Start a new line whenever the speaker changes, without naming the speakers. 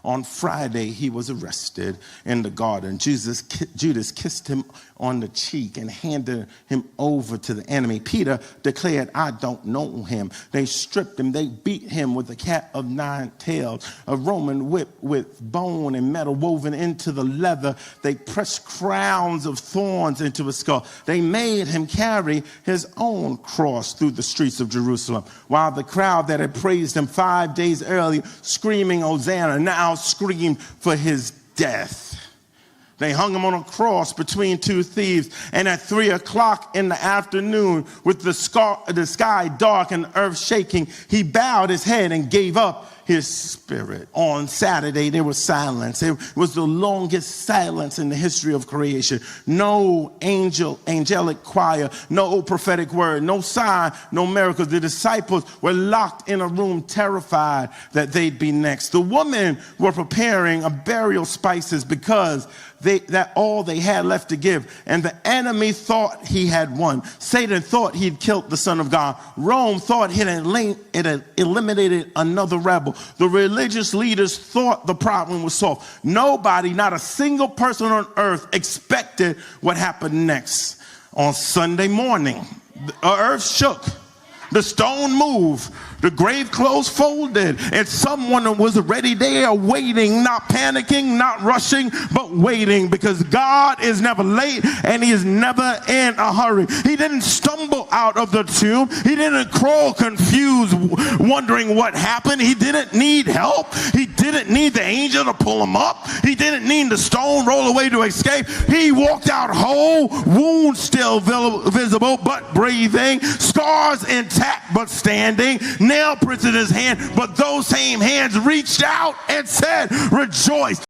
On Friday, he was arrested in the garden. Judas kissed him on the cheek and handed him over to the enemy. Peter declared, I don't know him. They stripped him. They beat him with a cat of 9 tails, a Roman whip with bone and metal woven into the leather. They pressed crowns of thorns into his skull. They made him carry his own cross through the streets of Jerusalem, while the crowd that had praised him 5 days earlier, screaming Hosanna, now screamed for his death. They hung him on a cross between 2 thieves, and at 3 o'clock in the afternoon, with the sky dark and the earth shaking, he bowed his head and gave up his spirit. On Saturday, there was silence. It was the longest silence in the history of creation. No angelic choir, no prophetic word, no sign, no miracle. The disciples were locked in a room, terrified that they'd be next. The women were preparing burial spices because that all they had left to give. And the enemy thought he had won. Satan thought he'd killed the Son of God. Rome thought it had eliminated another rebel. The religious leaders thought the problem was solved. Nobody, not a single person on earth, expected what happened next. On Sunday morning, the earth shook. The stone moved. The grave clothes folded, and someone was already there waiting, not panicking, not rushing, but waiting, because God is never late and he is never in a hurry. He didn't stumble out of the tomb. He didn't crawl confused, wondering what happened. He didn't need help. He didn't need the angel to pull him up. He didn't need the stone roll away to escape. He walked out whole, wounds still visible but breathing, scars intact but standing, nail prints in his hand, but those same hands reached out and said, rejoice.